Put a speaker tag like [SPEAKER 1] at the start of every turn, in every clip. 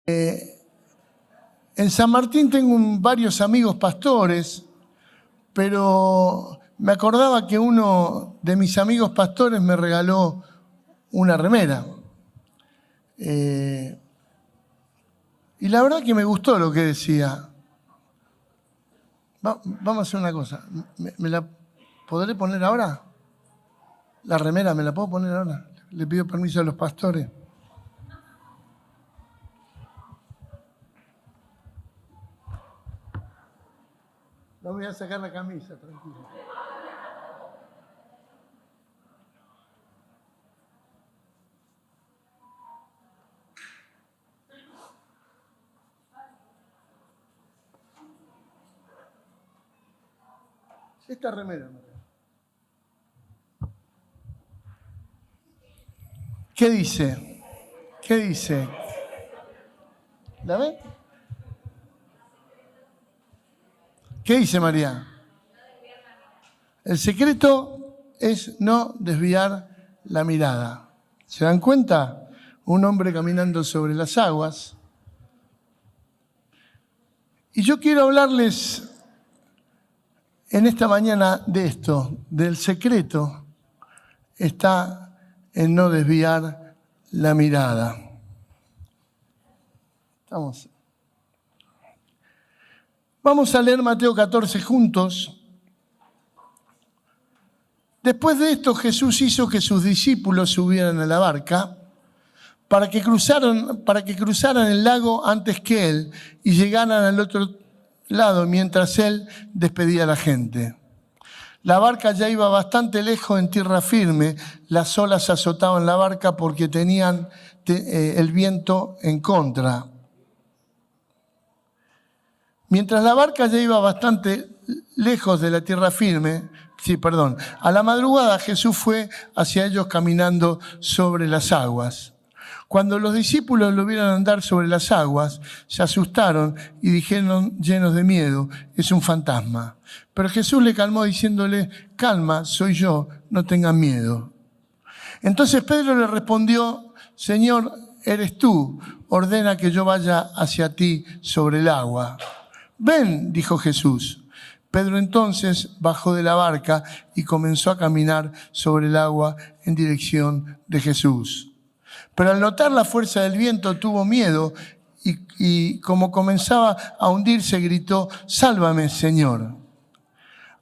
[SPEAKER 1] En San Martín tengo varios amigos pastores, pero me acordaba que uno de mis amigos pastores me regaló una remera. Y la verdad que me gustó lo que decía. Vamos a hacer una cosa. ¿Me la podré poner ahora? ¿La remera me la puedo poner ahora? Le pido permiso a los pastores. No voy a sacar la camisa, tranquilo. Esta remera. ¿Qué dice? ¿Qué dice? ¿La ven? ¿Qué dice María? El secreto es no desviar la mirada. ¿Se dan cuenta? Un hombre caminando sobre las aguas. Y yo quiero hablarles en esta mañana de esto, del secreto está en no desviar la mirada. Vamos a leer Mateo 14 juntos. Después de esto, Jesús hizo que sus discípulos subieran a la barca para que cruzaran el lago antes que él y llegaran al otro lado mientras él despedía a la gente. La barca ya iba bastante lejos en tierra firme, las olas azotaban la barca porque tenían el viento en contra. Mientras la barca ya iba bastante lejos de la tierra firme, a la madrugada Jesús fue hacia ellos caminando sobre las aguas. Cuando los discípulos lo vieron andar sobre las aguas, se asustaron y dijeron llenos de miedo, es un fantasma. Pero Jesús le calmó diciéndole, calma, soy yo, no tengan miedo. Entonces Pedro le respondió, Señor, eres tú, ordena que yo vaya hacia ti sobre el agua. Ven, dijo Jesús. Pedro entonces bajó de la barca y comenzó a caminar sobre el agua en dirección de Jesús. Pero al notar la fuerza del viento tuvo miedo y como comenzaba a hundirse gritó, sálvame, Señor.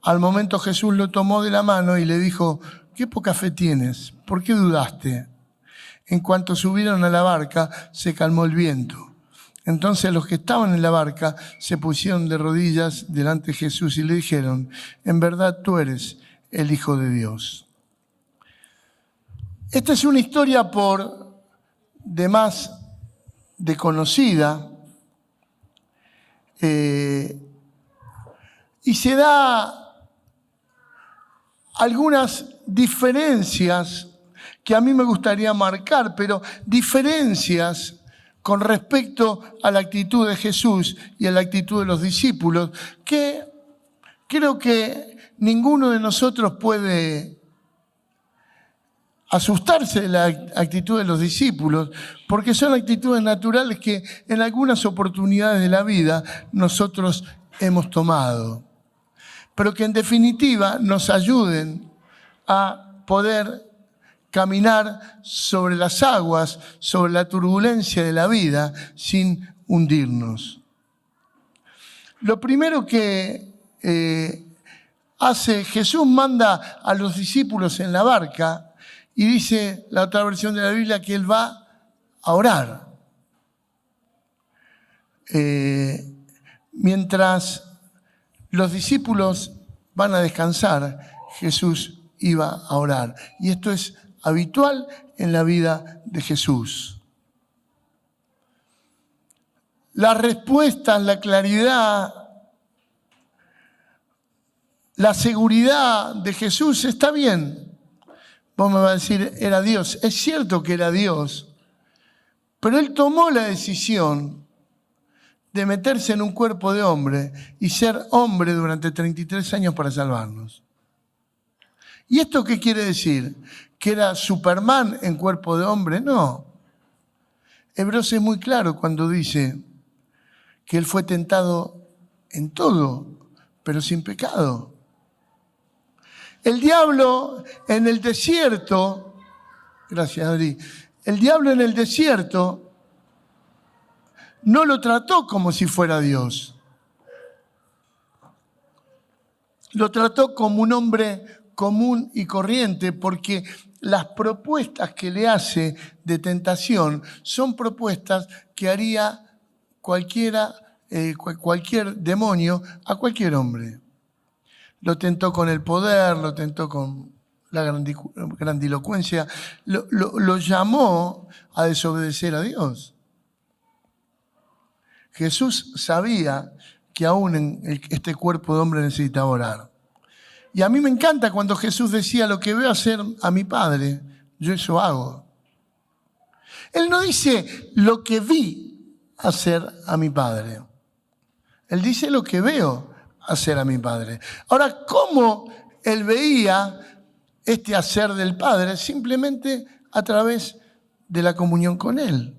[SPEAKER 1] Al momento Jesús lo tomó de la mano y le dijo, qué poca fe tienes, ¿por qué dudaste? En cuanto subieron a la barca, se calmó el viento. Entonces los que estaban en la barca se pusieron de rodillas delante de Jesús y le dijeron, en verdad tú eres el Hijo de Dios. Esta es una historia por demás de conocida y se da algunas diferencias que a mí me gustaría marcar, pero diferencias con respecto a la actitud de Jesús y a la actitud de los discípulos, que creo que ninguno de nosotros puede asustarse de la actitud de los discípulos, porque son actitudes naturales que en algunas oportunidades de la vida nosotros hemos tomado, pero que en definitiva nos ayuden a poder caminar sobre las aguas, sobre la turbulencia de la vida, sin hundirnos. Lo primero que hace Jesús, manda a los discípulos en la barca y dice la otra versión de la Biblia que Él va a orar. Mientras los discípulos van a descansar, Jesús iba a orar. Y esto es habitual en la vida de Jesús. Las respuestas, la claridad, la seguridad de Jesús está bien. Vos me vas a decir, era Dios. Es cierto que era Dios, pero Él tomó la decisión de meterse en un cuerpo de hombre y ser hombre durante 33 años para salvarnos. ¿Y esto qué quiere decir? ¿Que era Superman en cuerpo de hombre? No. Hebreos es muy claro cuando dice que Él fue tentado en todo, pero sin pecado. El diablo en el desierto, gracias Adri, el diablo en el desierto no lo trató como si fuera Dios. Lo trató como un hombre común y corriente, porque las propuestas que le hace de tentación son propuestas que haría cualquier demonio a cualquier hombre. Lo tentó con el poder, lo tentó con la grandilocuencia, lo llamó a desobedecer a Dios. Jesús sabía que aún en este cuerpo de hombre necesitaba orar. Y a mí me encanta cuando Jesús decía: lo que veo hacer a mi Padre, yo eso hago. Él no dice lo que vi hacer a mi Padre. Él dice lo que veo hacer a mi Padre. Ahora, ¿cómo Él veía este hacer del Padre? Simplemente a través de la comunión con Él,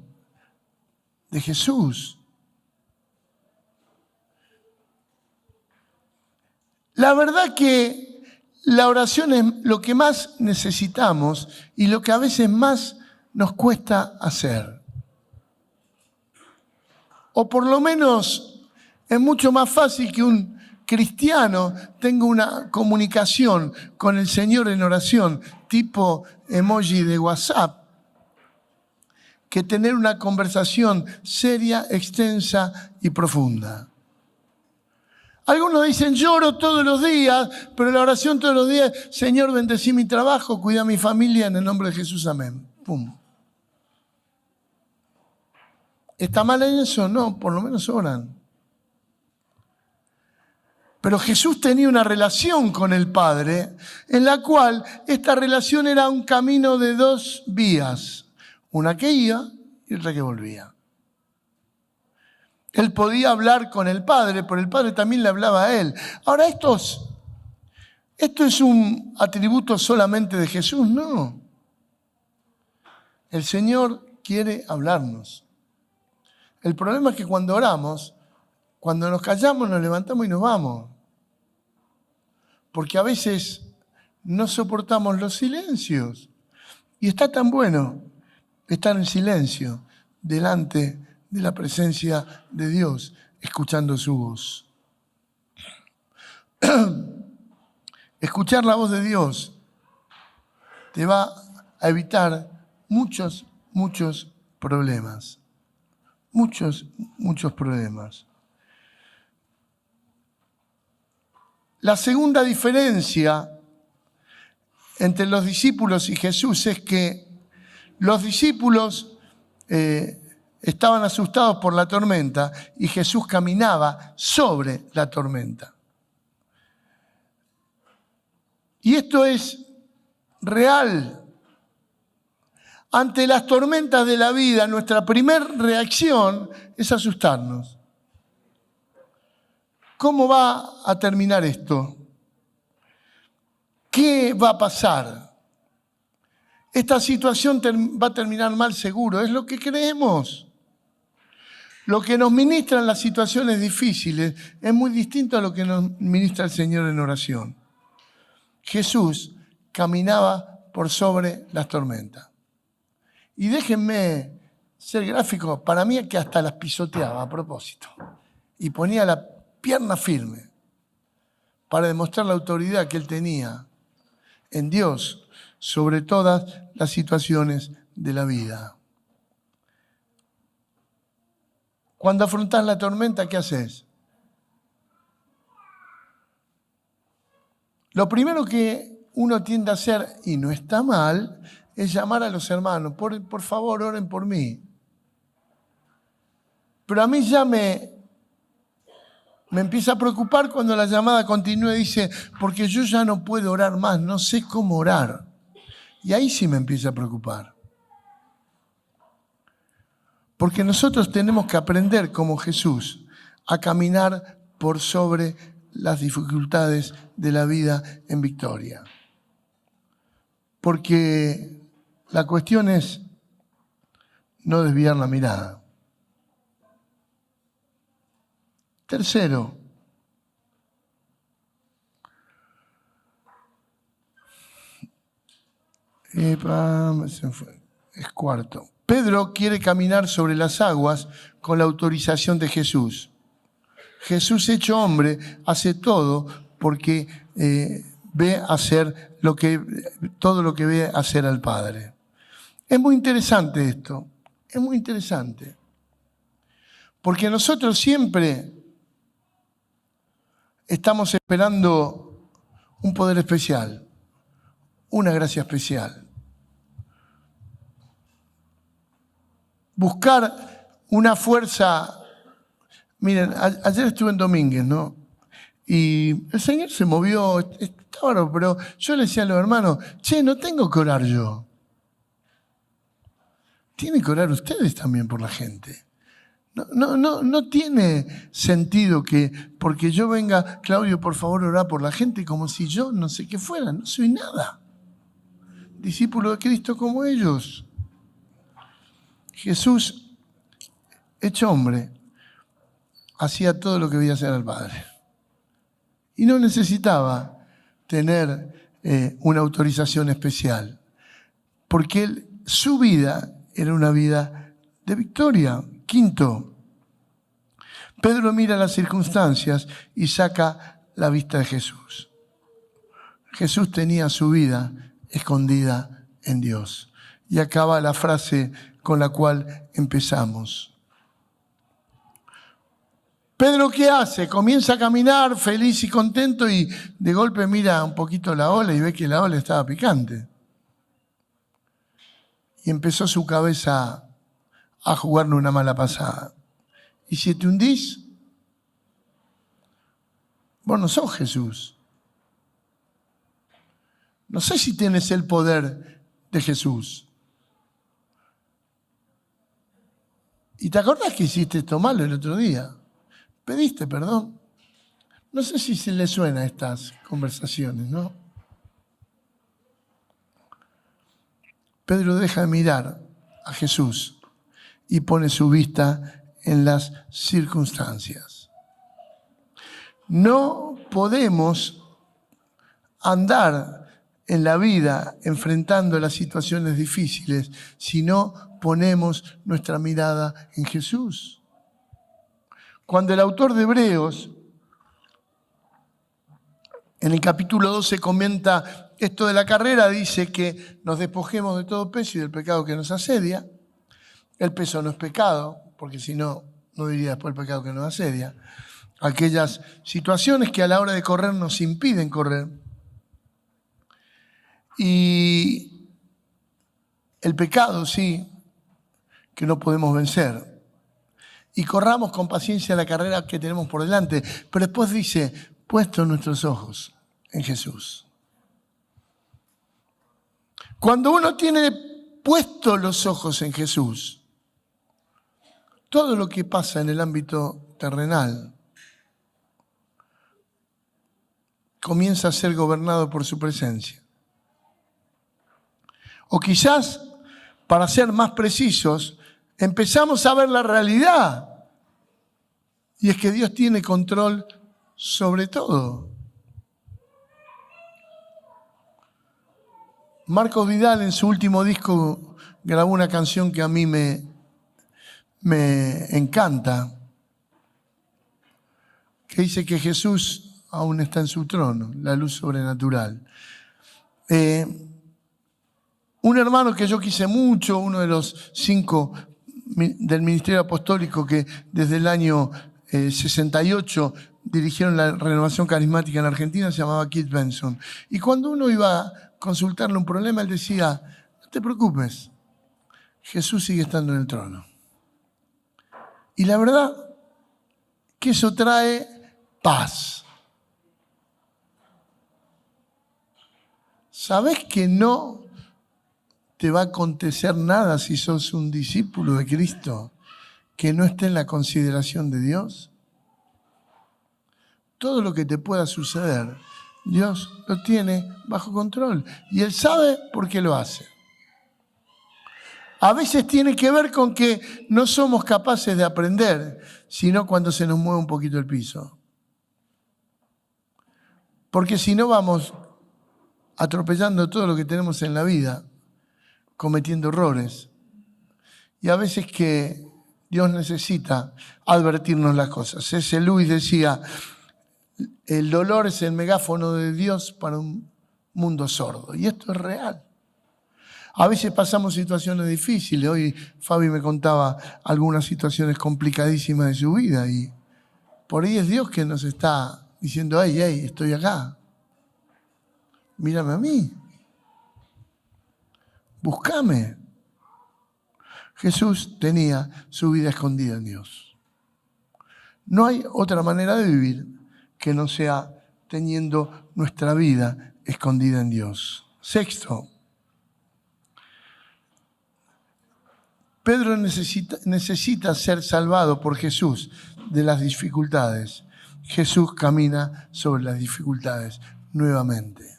[SPEAKER 1] de Jesús. La verdad que la oración es lo que más necesitamos y lo que a veces más nos cuesta hacer. O por lo menos es mucho más fácil que un cristiano tenga una comunicación con el Señor en oración, tipo emoji de WhatsApp, que tener una conversación seria, extensa y profunda. Algunos dicen: lloro todos los días, pero la oración todos los días: Señor, bendecí mi trabajo, cuida a mi familia, en el nombre de Jesús, amén. Pum. ¿Está mal en eso? No, por lo menos oran. Pero Jesús tenía una relación con el Padre, en la cual esta relación era un camino de dos vías. Una que iba y otra que volvía. Él podía hablar con el Padre, pero el Padre también le hablaba a él. Ahora, ¿esto es un atributo solamente de Jesús? No. El Señor quiere hablarnos. El problema es que cuando oramos, cuando nos callamos, nos levantamos y nos vamos. Porque a veces no soportamos los silencios. Y está tan bueno estar en silencio delante de la presencia de Dios, escuchando su voz. Escuchar la voz de Dios te va a evitar muchos problemas. Muchos problemas. La segunda diferencia entre los discípulos y Jesús es que los discípulos estaban asustados por la tormenta y Jesús caminaba sobre la tormenta. Y esto es real. Ante las tormentas de la vida, nuestra primera reacción es asustarnos. ¿Cómo va a terminar esto? ¿Qué va a pasar? Esta situación va a terminar mal seguro, es lo que creemos. Lo que nos ministra en las situaciones difíciles es muy distinto a lo que nos ministra el Señor en oración. Jesús caminaba por sobre las tormentas. Y déjenme ser gráfico, para mí es que hasta las pisoteaba a propósito. Y ponía la pierna firme para demostrar la autoridad que él tenía en Dios sobre todas las situaciones de la vida. Cuando afrontás la tormenta, ¿qué haces? Lo primero que uno tiende a hacer, y no está mal, es llamar a los hermanos. Por favor, oren por mí. Pero a mí ya me empieza a preocupar cuando la llamada continúa y dice: porque yo ya no puedo orar más, no sé cómo orar. Y ahí sí me empieza a preocupar. Porque nosotros tenemos que aprender, como Jesús, a caminar por sobre las dificultades de la vida en victoria. Porque la cuestión es no desviar la mirada. Tercero, es cuarto. Pedro quiere caminar sobre las aguas con la autorización de Jesús. Jesús, hecho hombre, hace todo porque ve hacer todo lo que ve hacer al Padre. Es muy interesante esto, es muy interesante. Porque nosotros siempre estamos esperando un poder especial, una gracia especial. Buscar una fuerza. Miren, ayer estuve en Domínguez, ¿no? Y el Señor se movió, está bárbaro, pero yo le decía a los hermanos, no tengo que orar yo. Tienen que orar ustedes también por la gente. No tiene sentido que porque yo venga, Claudio, por favor, orá por la gente, como si yo no sé qué fuera, no soy nada. Discípulo de Cristo como ellos. Jesús, hecho hombre, hacía todo lo que veía hacer al Padre. Y no necesitaba tener una autorización especial, porque su vida era una vida de victoria. Quinto, Pedro mira las circunstancias y saca la vista de Jesús. Jesús tenía su vida escondida en Dios. Y acaba la frase con la cual empezamos. Pedro, ¿qué hace? Comienza a caminar feliz y contento y de golpe mira un poquito la ola y ve que la ola estaba picante. Y empezó su cabeza a jugarle una mala pasada. ¿Y si te hundís? Vos no sos Jesús. No sé si tienes el poder de Jesús. ¿Y te acordás que hiciste esto mal el otro día? ¿Pediste perdón? No sé si se le suena a estas conversaciones, ¿no? Pedro deja de mirar a Jesús y pone su vista en las circunstancias. No podemos andar en la vida enfrentando las situaciones difíciles si no ponemos nuestra mirada en Jesús. Cuando el autor de Hebreos, en el capítulo 12, comenta esto de la carrera, dice que nos despojemos de todo peso y del pecado que nos asedia. El peso no es pecado, porque si no, no diría después el pecado que nos asedia. Aquellas situaciones que a la hora de correr nos impiden correr. Y el pecado, sí, que no podemos vencer. Y corramos con paciencia la carrera que tenemos por delante. Pero después dice, puestos nuestros ojos en Jesús. Cuando uno tiene puestos los ojos en Jesús, todo lo que pasa en el ámbito terrenal comienza a ser gobernado por su presencia. O quizás, para ser más precisos, empezamos a ver la realidad. Y es que Dios tiene control sobre todo. Marcos Vidal en su último disco grabó una canción que a mí me encanta, que dice que Jesús aún está en su trono, la luz sobrenatural. Un hermano que yo quise mucho, uno de los 5 del Ministerio Apostólico que desde el año 68 dirigieron la renovación carismática en Argentina, se llamaba Keith Benson. Y cuando uno iba a consultarle un problema, él decía, no te preocupes, Jesús sigue estando en el trono. Y la verdad que eso trae paz. ¿Sabés que no te va a acontecer nada si sos un discípulo de Cristo que no esté en la consideración de Dios? Todo lo que te pueda suceder, Dios lo tiene bajo control. Y Él sabe por qué lo hace. A veces tiene que ver con que no somos capaces de aprender, sino cuando se nos mueve un poquito el piso. Porque si no vamos atropellando todo lo que tenemos en la vida, cometiendo errores. Y a veces que Dios necesita advertirnos las cosas. C.S. Lewis decía, el dolor es el megáfono de Dios para un mundo sordo. Y esto es real. A veces pasamos situaciones difíciles. Hoy Fabi me contaba algunas situaciones complicadísimas de su vida y por ahí es Dios que nos está diciendo, hey, estoy acá. Mírame a mí. Búscame. Jesús tenía su vida escondida en Dios. No hay otra manera de vivir que no sea teniendo nuestra vida escondida en Dios. Sexto, Pedro necesita ser salvado por Jesús de las dificultades. Jesús camina sobre las dificultades nuevamente.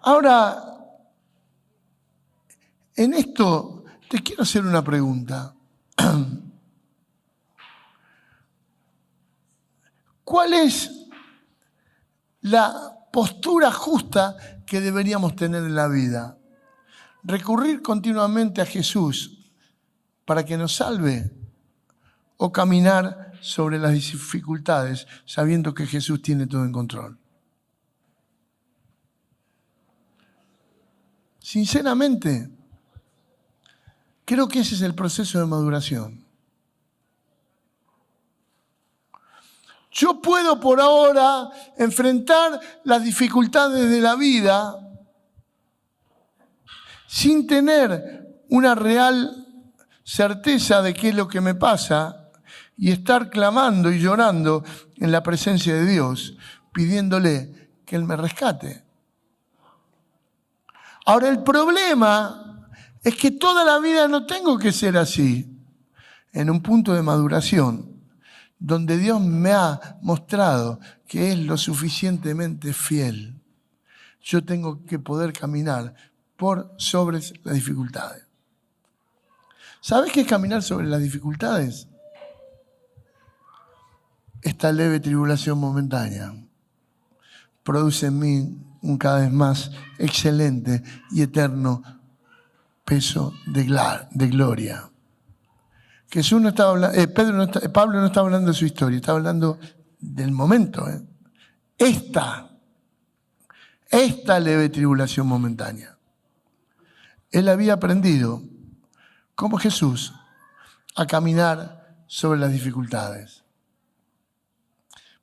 [SPEAKER 1] Ahora, en esto te quiero hacer una pregunta. ¿Cuál es la postura justa que deberíamos tener en la vida? ¿Recurrir continuamente a Jesús para que nos salve o caminar sobre las dificultades sabiendo que Jesús tiene todo en control? Sinceramente, creo que ese es el proceso de maduración. Yo puedo por ahora enfrentar las dificultades de la vida sin tener una real certeza de qué es lo que me pasa y estar clamando y llorando en la presencia de Dios, pidiéndole que Él me rescate. Ahora, el problema es que toda la vida no tengo que ser así. En un punto de maduración, donde Dios me ha mostrado que es lo suficientemente fiel, yo tengo que poder caminar por sobre las dificultades. ¿Sabes qué es caminar sobre las dificultades? Esta leve tribulación momentánea produce en mí un cada vez más excelente y eterno peso de gloria. Jesús no estaba hablando, Pablo no está hablando de su historia, está hablando del momento. Esta leve tribulación momentánea. Él había aprendido, como Jesús, a caminar sobre las dificultades.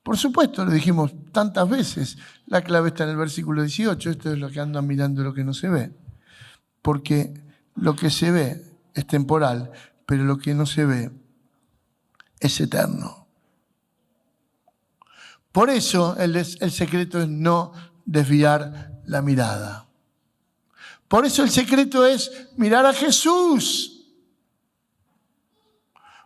[SPEAKER 1] Por supuesto, lo dijimos tantas veces, la clave está en el versículo 18, esto es lo que andan mirando lo que no se ve. Porque lo que se ve es temporal, pero lo que no se ve es eterno. Por eso el secreto es no desviar la mirada. Por eso el secreto es mirar a Jesús.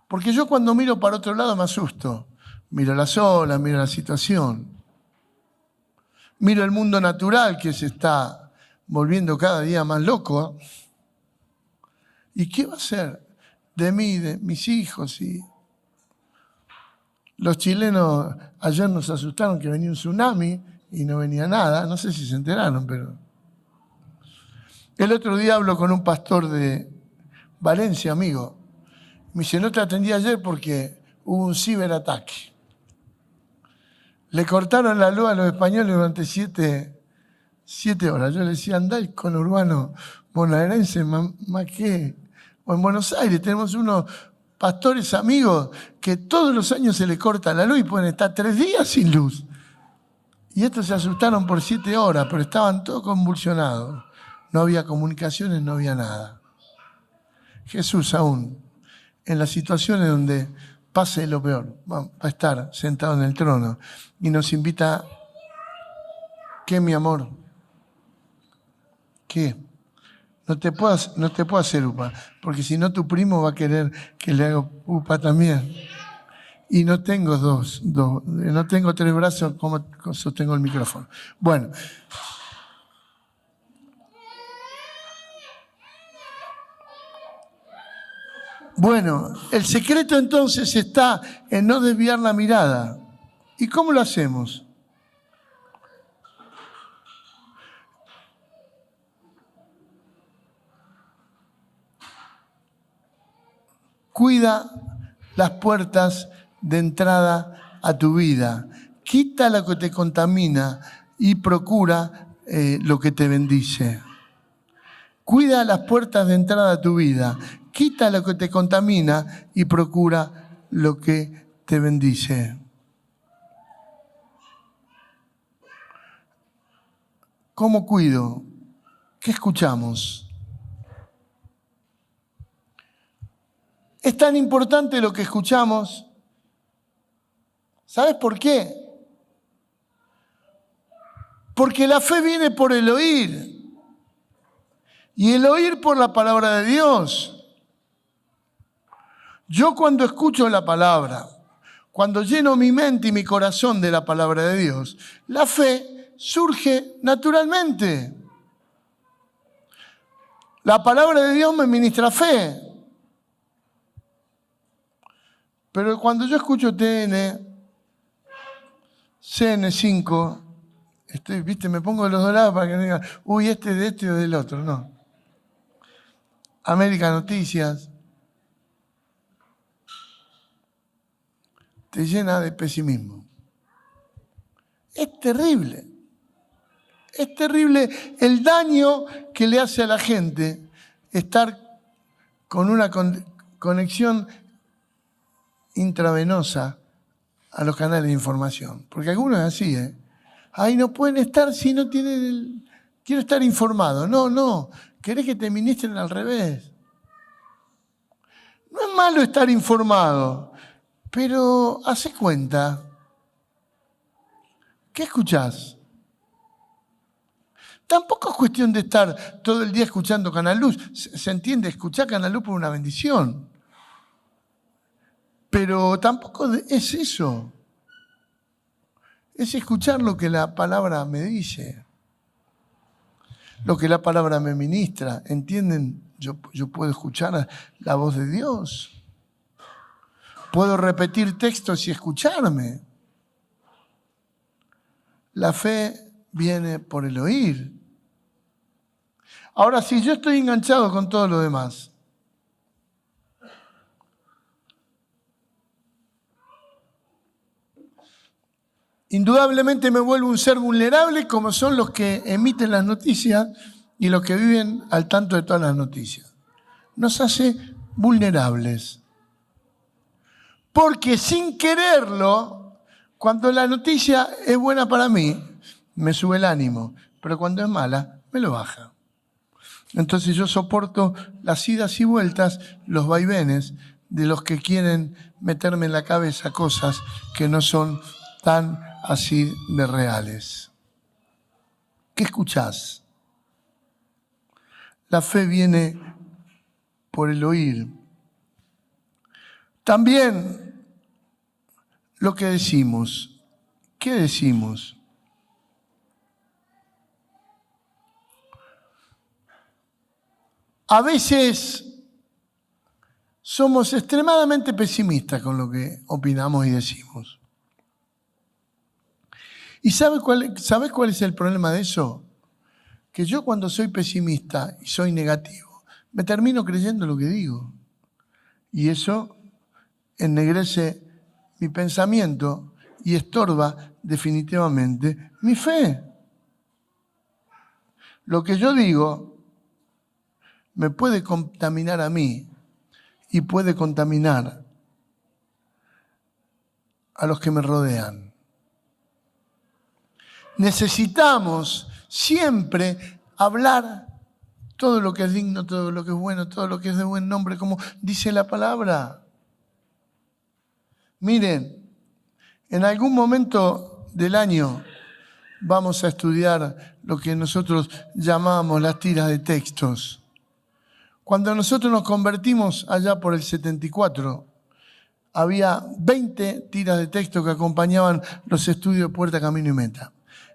[SPEAKER 1] Porque yo cuando miro para otro lado me asusto. Miro las olas, miro la situación. Miro el mundo natural que se está volviendo cada día más loco. ¿Y qué va a ser de mí, de mis hijos? Y los chilenos ayer nos asustaron que venía un tsunami y no venía nada. No sé si se enteraron, pero... El otro día hablo con un pastor de Valencia, amigo. Me dice, no te atendí ayer porque hubo un ciberataque. Le cortaron la luz a los españoles durante 7 horas. Yo le decía, andá el conurbano bonaerense, más que... O en Buenos Aires tenemos unos pastores amigos que todos los años se les corta la luz y pueden estar 3 días sin luz. Y estos se asustaron por 7 horas, pero estaban todos convulsionados. No había comunicaciones, no había nada. Jesús aún, en las situaciones donde pase lo peor, va a estar sentado en el trono y nos invita, ¿qué, mi amor? ¿Qué? No te puedo hacer upa, porque si no tu primo va a querer que le haga upa también. Y no tengo no tengo 3 brazos como sostengo el micrófono. Bueno. Bueno, el secreto entonces está en no desviar la mirada. ¿Y cómo lo hacemos? Cuida las puertas de entrada a tu vida. Quita lo que te contamina y procura lo que te bendice. Cuida las puertas de entrada a tu vida. Quita lo que te contamina y procura lo que te bendice. ¿Cómo cuido? ¿Qué escuchamos? Es tan importante lo que escuchamos. ¿Sabes por qué? Porque la fe viene por el oír. Y el oír por la palabra de Dios. Yo cuando escucho la palabra, cuando lleno mi mente y mi corazón de la palabra de Dios, la fe surge naturalmente. La palabra de Dios me ministra fe. Pero cuando yo escucho TN, CN5, me pongo de los dos lados para que no digan, uy, este de este o del otro, no. América Noticias, te llena de pesimismo. Es terrible. Es terrible el daño que le hace a la gente estar con una conexión intravenosa a los canales de información. Porque algunos es así, Ahí no pueden estar si no tienen quiero estar informado. No. Querés que te ministren al revés. No es malo estar informado, pero hace cuenta. ¿Qué escuchás? Tampoco es cuestión de estar todo el día escuchando Canal Luz. Se entiende, escuchar Canal Luz por una bendición. Pero tampoco es eso. Es escuchar lo que la palabra me dice. Lo que la palabra me ministra. ¿Entienden? Yo puedo escuchar la voz de Dios. Puedo repetir textos y escucharme. La fe viene por el oír. Ahora, si yo estoy enganchado con todo lo demás, indudablemente me vuelvo un ser vulnerable como son los que emiten las noticias y los que viven al tanto de todas las noticias. Nos hace vulnerables. Porque sin quererlo, cuando la noticia es buena para mí, me sube el ánimo, pero cuando es mala, me lo baja. Entonces yo soporto las idas y vueltas, los vaivenes de los que quieren meterme en la cabeza cosas que no son tan así de reales. ¿Qué escuchás? La fe viene por el oír. También lo que decimos. ¿Qué decimos? A veces somos extremadamente pesimistas con lo que opinamos y decimos. ¿Y sabes cuál es el problema de eso? Que yo cuando soy pesimista y soy negativo, me termino creyendo lo que digo. Y eso ennegrece mi pensamiento y estorba definitivamente mi fe. Lo que yo digo me puede contaminar a mí y puede contaminar a los que me rodean. Necesitamos siempre hablar todo lo que es digno, todo lo que es bueno, todo lo que es de buen nombre, como dice la palabra. Miren, en algún momento del año vamos a estudiar lo que nosotros llamamos las tiras de textos. Cuando nosotros nos convertimos allá por el 74, había 20 tiras de texto que acompañaban los estudios de Puerta, Camino y Meta.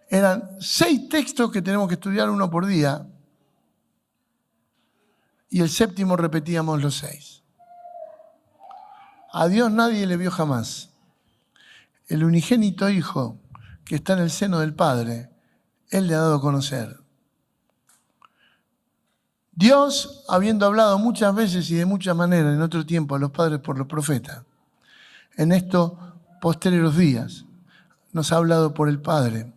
[SPEAKER 1] Eran 6 textos que tenemos que estudiar uno por día y el séptimo repetíamos los 6. A Dios nadie le vio jamás. El unigénito Hijo que está en el seno del Padre, Él le ha dado a conocer. Dios, habiendo hablado muchas veces y de muchas maneras en otro tiempo a los padres por los profetas, en estos postreros días nos ha hablado por el Padre,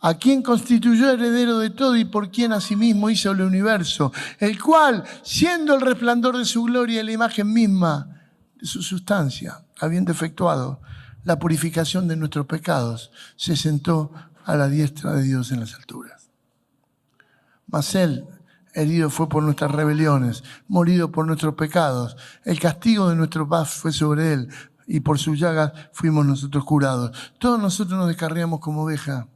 [SPEAKER 1] a quien constituyó heredero de todo y por quien asimismo hizo el universo, el cual, siendo el resplandor de su gloria y la imagen misma de su sustancia, habiendo efectuado la purificación de nuestros pecados, se sentó a la diestra de Dios en las alturas. Mas Él, herido fue por nuestras rebeliones, morido por nuestros pecados. El castigo de nuestro paz fue sobre Él, y por sus llagas fuimos nosotros curados. Todos nosotros nos descarriamos como oveja,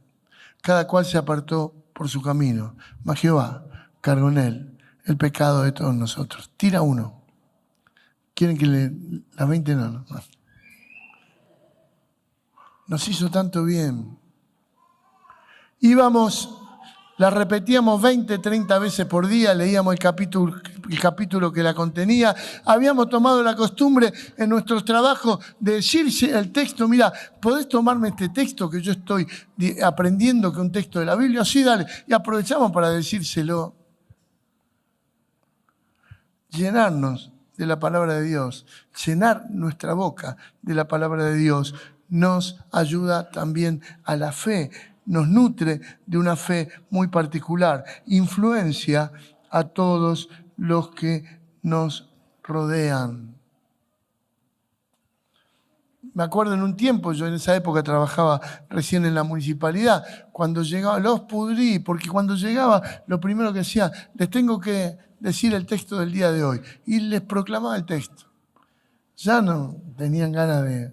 [SPEAKER 1] cada cual se apartó por su camino. Mas Jehová cargó en Él el pecado de todos nosotros. Tira uno. ¿Quieren que las 20? No. Nos hizo tanto bien. La repetíamos 20, 30 veces por día, leíamos el capítulo que la contenía. Habíamos tomado la costumbre en nuestros trabajos de decirse el texto, mira, ¿podés tomarme este texto que yo estoy aprendiendo, que es un texto de la Biblia? Sí, dale. Y aprovechamos para decírselo. Llenarnos de la palabra de Dios, llenar nuestra boca de la palabra de Dios, nos ayuda también a la fe. Nos nutre de una fe muy particular, influencia a todos los que nos rodean. Me acuerdo en un tiempo, yo en esa época trabajaba recién en la municipalidad, cuando llegaba, los pudrí, porque cuando llegaba lo primero que decía, les tengo que decir el texto del día de hoy, y les proclamaba el texto. Ya no tenían ganas de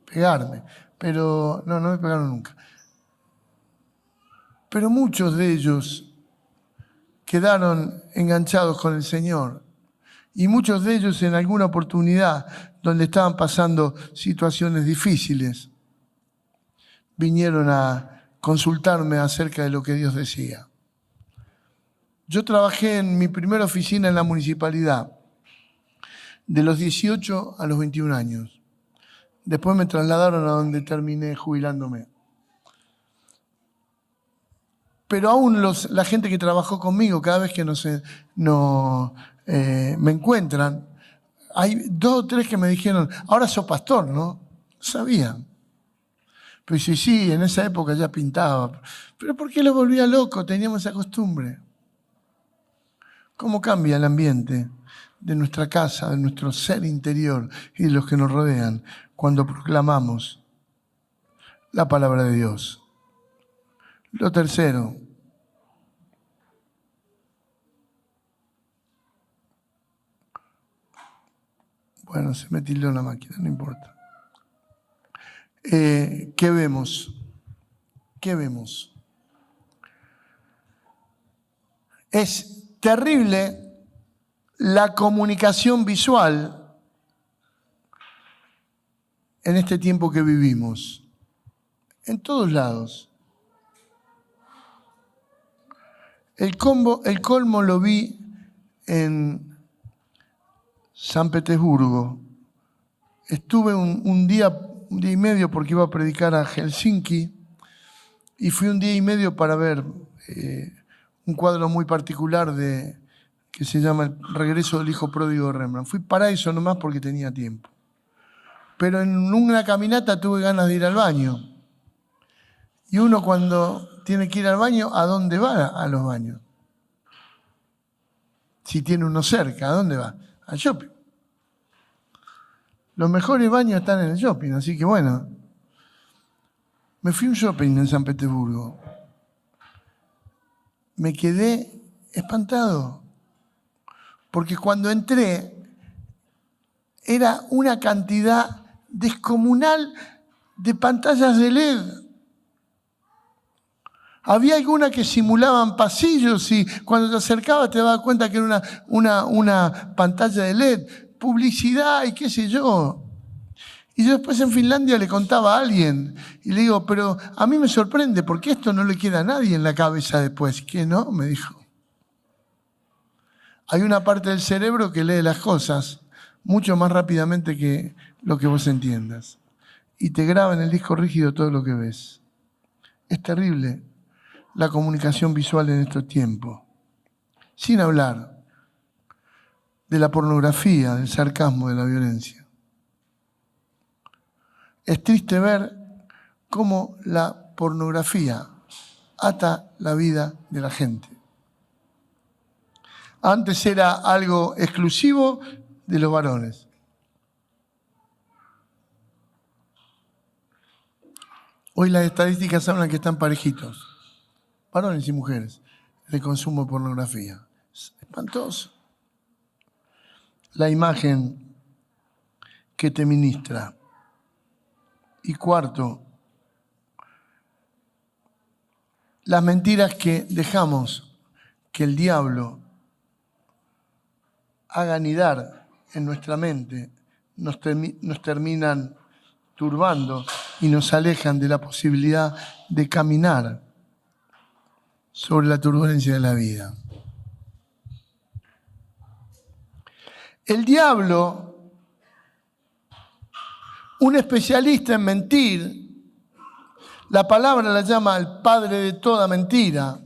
[SPEAKER 1] pegarme, pero no me pegaron nunca. Pero muchos de ellos quedaron enganchados con el Señor y muchos de ellos en alguna oportunidad donde estaban pasando situaciones difíciles vinieron a consultarme acerca de lo que Dios decía. Yo trabajé en mi primera oficina en la municipalidad de los 18 a los 21 años. Después me trasladaron a donde terminé jubilándome. Pero aún la gente que trabajó conmigo, cada vez que me encuentran, hay 2 o 3 que me dijeron, ahora sos pastor, ¿no? No sabían. Pero sí, en esa época ya pintaba. ¿Pero por qué lo volvía loco? Teníamos esa costumbre. ¿Cómo cambia el ambiente de nuestra casa, de nuestro ser interior y de los que nos rodean cuando proclamamos la palabra de Dios? Lo tercero, bueno, se me tildó la máquina, no importa. ¿Qué vemos? ¿Qué vemos? Es terrible la comunicación visual en este tiempo que vivimos, en todos lados. El colmo lo vi en San Petersburgo. Estuve un día y medio porque iba a predicar a Helsinki y fui un día y medio para ver un cuadro muy particular que se llama El regreso del hijo pródigo de Rembrandt. Fui para eso nomás porque tenía tiempo. Pero en una caminata tuve ganas de ir al baño. Y uno cuando tiene que ir al baño, ¿a dónde va a los baños? Si tiene uno cerca, ¿a dónde va? Al shopping. Los mejores baños están en el shopping, así que bueno. Me fui a un shopping en San Petersburgo. Me quedé espantado. Porque cuando entré, era una cantidad descomunal de pantallas de LED. Había algunas que simulaban pasillos y cuando te acercabas te dabas cuenta que era una pantalla de LED, publicidad y qué sé yo. Y yo después en Finlandia le contaba a alguien y le digo, pero a mí me sorprende porque esto no le queda a nadie en la cabeza después. ¿Qué no? Me dijo. Hay una parte del cerebro que lee las cosas mucho más rápidamente que lo que vos entiendas. Y te graba en el disco rígido todo lo que ves. Es terrible la comunicación visual en estos tiempos. Sin hablar de la pornografía, del sarcasmo, de la violencia. Es triste ver cómo la pornografía ata la vida de la gente. Antes era algo exclusivo de los varones. Hoy las estadísticas hablan que están parejitos, varones y mujeres, el consumo de pornografía. Es espantoso. La imagen que te ministra. Y cuarto, las mentiras que dejamos que el diablo haga anidar en nuestra mente nos terminan turbando y nos alejan de la posibilidad de caminar sobre la turbulencia de la vida. El diablo, un especialista en mentir, la palabra la llama el padre de toda mentira,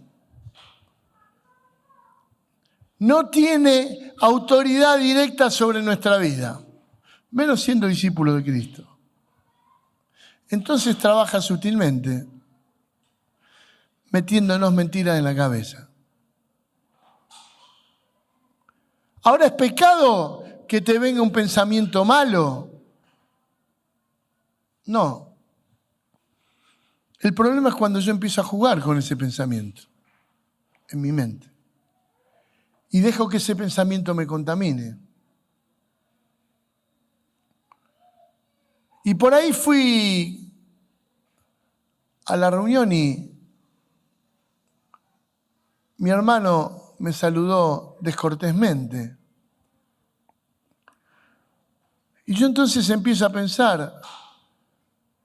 [SPEAKER 1] no tiene autoridad directa sobre nuestra vida, menos siendo discípulo de Cristo. Entonces trabaja sutilmente, metiéndonos mentiras en la cabeza. Ahora, ¿es pecado que te venga un pensamiento malo? No. El problema es cuando yo empiezo a jugar con ese pensamiento en mi mente y dejo que ese pensamiento me contamine. Y por ahí fui a la reunión y mi hermano me saludó descortésmente. Y yo entonces empiezo a pensar,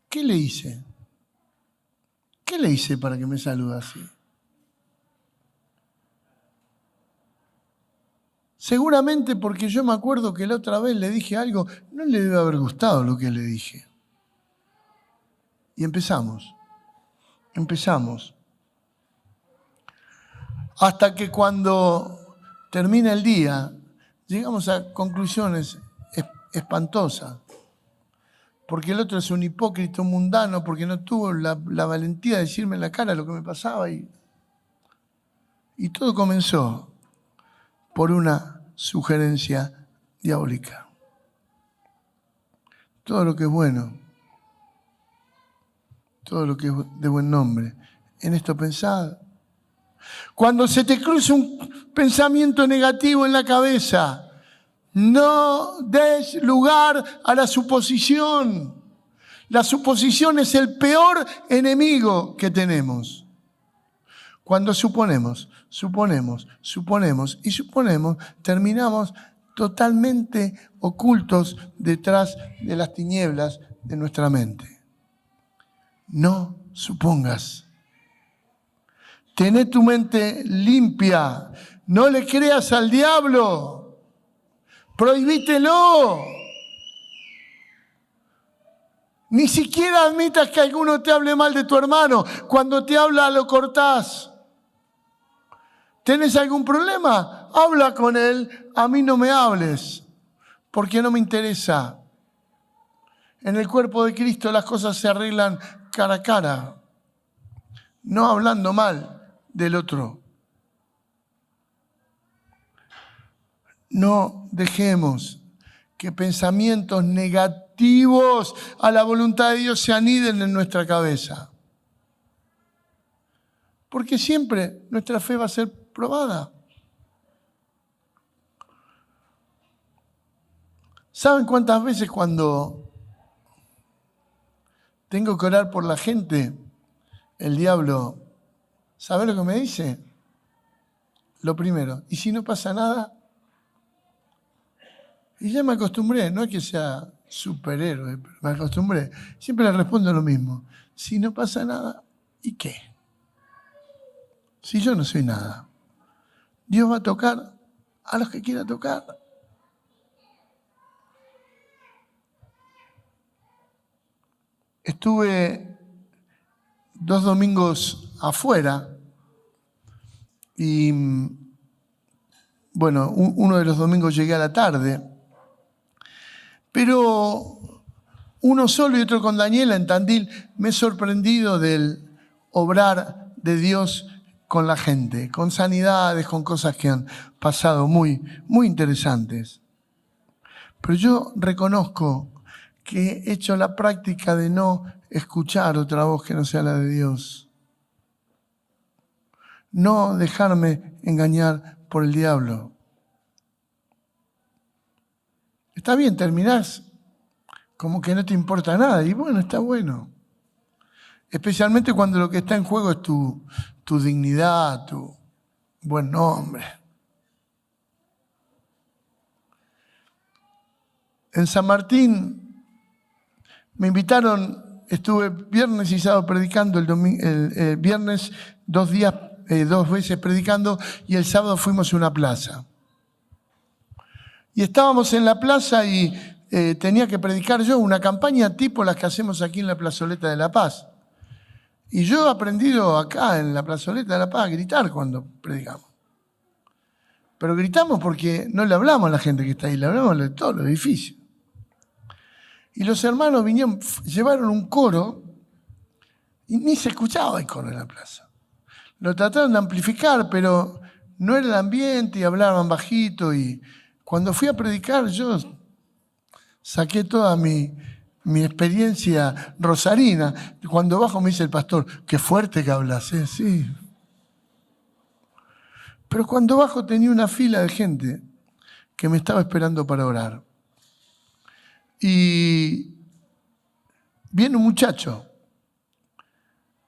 [SPEAKER 1] ¿qué le hice? ¿Qué le hice para que me salude así? Seguramente porque yo me acuerdo que la otra vez le dije algo, no le debe haber gustado lo que le dije. Y empezamos. Hasta que cuando termina el día, llegamos a conclusiones espantosas. Porque el otro es un hipócrita, un mundano, porque no tuvo la valentía de decirme en la cara lo que me pasaba. Y todo comenzó por una sugerencia diabólica. Todo lo que es bueno, todo lo que es de buen nombre, en esto pensad. Cuando se te cruza un pensamiento negativo en la cabeza, no des lugar a la suposición. La suposición es el peor enemigo que tenemos. Cuando suponemos, terminamos totalmente ocultos detrás de las tinieblas de nuestra mente. No supongas. Tené tu mente limpia. No le creas al diablo. Prohibítelo. Ni siquiera admitas que alguno te hable mal de tu hermano. Cuando te habla, lo cortás. ¿Tenés algún problema? Habla con él. A mí no me hables, porque no me interesa. En el cuerpo de Cristo las cosas se arreglan cara a cara, no hablando mal del otro. No dejemos que pensamientos negativos a la voluntad de Dios se aniden en nuestra cabeza. Porque siempre nuestra fe va a ser probada. ¿Saben cuántas veces cuando tengo que orar por la gente, el diablo, ¿sabe lo que me dice? Lo primero, ¿y si no pasa nada? Y ya me acostumbré, no es que sea superhéroe, pero me acostumbré. Siempre le respondo lo mismo. Si no pasa nada, ¿y qué? Si yo no soy nada. Dios va a tocar a los que quiera tocar. Estuve 2 domingos afuera y, bueno, uno de los domingos llegué a la tarde, pero uno solo y otro con Daniela en Tandil, me he sorprendido del obrar de Dios con la gente, con sanidades, con cosas que han pasado muy, muy interesantes. Pero yo reconozco que he hecho la práctica de no escuchar otra voz que no sea la de Dios. No dejarme engañar por el diablo. Está bien, terminás como que no te importa nada. Y bueno, está bueno. Especialmente cuando lo que está en juego es tu dignidad, tu buen nombre. En San Martín me invitaron, estuve viernes y sábado predicando, el viernes 2 veces predicando y el sábado fuimos a una plaza. Y estábamos en la plaza y tenía que predicar yo una campaña tipo las que hacemos aquí en la Plazoleta de La Paz. Y yo he aprendido acá en la Plazoleta de La Paz a gritar cuando predicamos. Pero gritamos porque no le hablamos a la gente que está ahí, le hablamos a todo el edificio. Y los hermanos vinieron, llevaron un coro y ni se escuchaba el coro en la plaza. Lo trataron de amplificar, pero no era el ambiente y hablaban bajito. Y cuando fui a predicar, yo saqué toda mi experiencia rosarina. Cuando bajo me dice el pastor, qué fuerte que hablas, ¿eh? Sí. Pero cuando bajo tenía una fila de gente que me estaba esperando para orar. Y viene un muchacho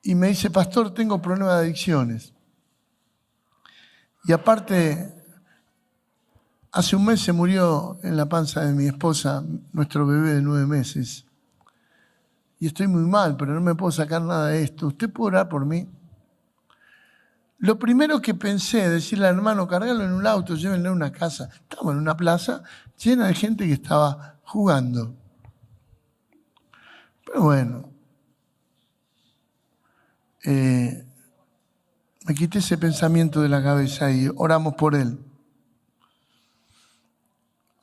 [SPEAKER 1] y me dice, pastor, tengo problemas de adicciones. Y aparte, hace un mes se murió en la panza de mi esposa nuestro bebé de 9 meses. Y estoy muy mal, pero no me puedo sacar nada de esto. ¿Usted puede orar por mí? Lo primero que pensé, decirle al hermano, cargarlo en un auto, llévenlo a una casa. Estábamos en una plaza llena de gente que estaba jugando. Pero bueno, me quité ese pensamiento de la cabeza y oramos por él.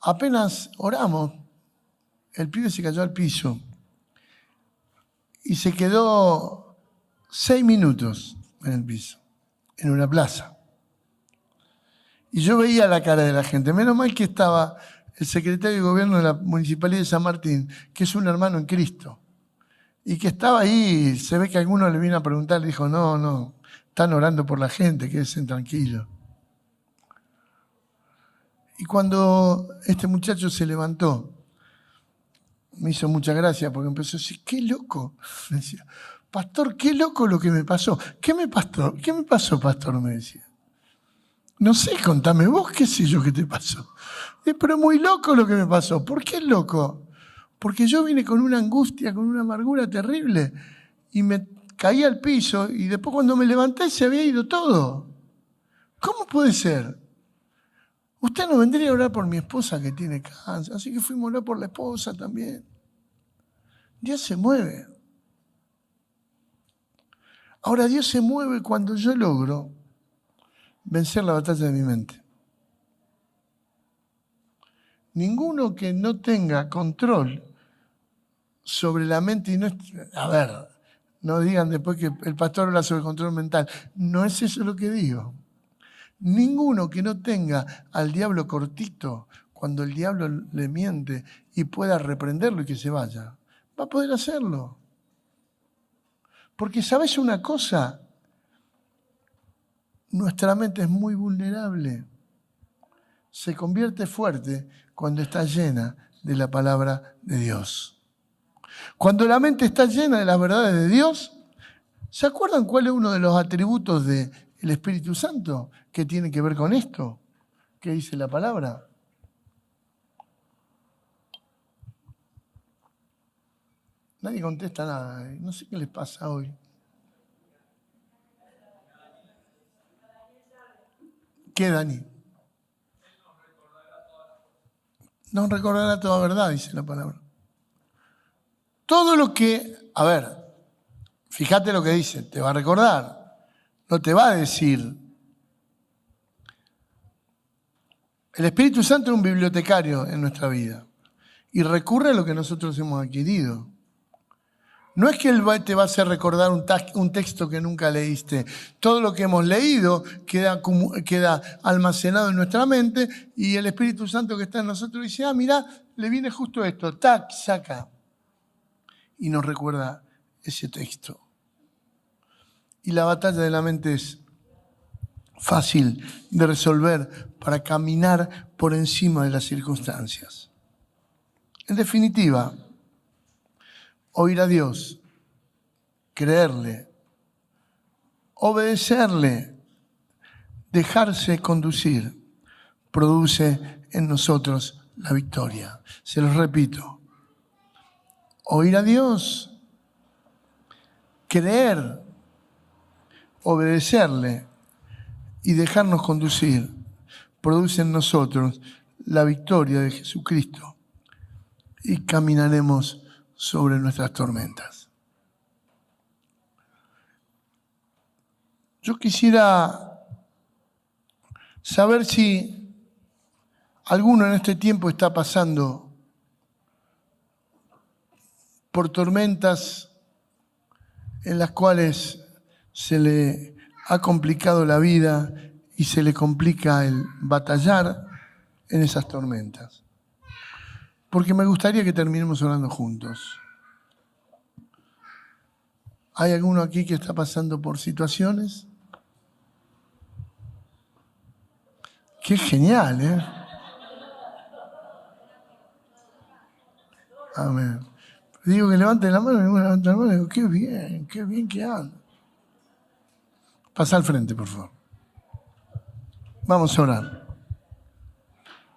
[SPEAKER 1] Apenas oramos, el pibe se cayó al piso y se quedó 6 minutos en el piso, en una plaza. Y yo veía la cara de la gente. Menos mal que estaba el secretario de gobierno de la Municipalidad de San Martín, que es un hermano en Cristo, y que estaba ahí. Se ve que alguno le vino a preguntar, le dijo, no, están orando por la gente, quédense tranquilos. Y cuando este muchacho se levantó, me hizo mucha gracia porque empezó a decir, qué loco. Me decía, pastor, qué loco lo que me pasó. ¿Qué me pasó, pastor? Me decía. No sé, contame vos, qué sé yo qué te pasó. Pero muy loco lo que me pasó. ¿Por qué loco? Porque yo vine con una angustia, con una amargura terrible y me caí al piso y después cuando me levanté se había ido todo. ¿Cómo puede ser? Usted no vendría a orar por mi esposa que tiene cáncer, así que fuimos a orar por la esposa también. Dios se mueve. Ahora Dios se mueve cuando yo logro vencer la batalla de mi mente. Ninguno que no tenga control sobre la mente y no... A ver, no digan después que el pastor habla sobre control mental. No es eso lo que digo. Ninguno que no tenga al diablo cortito cuando el diablo le miente y pueda reprenderlo y que se vaya, va a poder hacerlo. Porque ¿sabes una cosa? Nuestra mente es muy vulnerable. Se convierte fuerte cuando está llena de la palabra de Dios. Cuando la mente está llena de las verdades de Dios, ¿se acuerdan cuál es uno de los atributos del Espíritu Santo que tiene que ver con esto? ¿Qué dice la palabra? Nadie contesta nada. No sé qué les pasa hoy. ¿Qué, Dani? Nos recordará toda verdad, dice la palabra. Todo lo que, a ver, fíjate lo que dice, te va a recordar, no te va a decir. El Espíritu Santo es un bibliotecario en nuestra vida y recurre a lo que nosotros hemos adquirido. No es que Él te va a hacer recordar un texto que nunca leíste. Todo lo que hemos leído queda almacenado en nuestra mente y el Espíritu Santo que está en nosotros dice, mira, le viene justo esto, tac, saca. Y nos recuerda ese texto. Y la batalla de la mente es fácil de resolver para caminar por encima de las circunstancias. En definitiva, oír a Dios, creerle, obedecerle, dejarse conducir, produce en nosotros la victoria. Se los repito, oír a Dios, creer, obedecerle y dejarnos conducir, produce en nosotros la victoria de Jesucristo y caminaremos sobre nuestras tormentas. Yo quisiera saber si alguno en este tiempo está pasando por tormentas en las cuales se le ha complicado la vida y se le complica el batallar en esas tormentas. Porque me gustaría que terminemos orando juntos. ¿Hay alguno aquí que está pasando por situaciones? ¡Qué genial, eh! Amén. Digo que levanten la mano y uno levanta la mano y digo, qué bien que anda. Pasa al frente, por favor. Vamos a orar.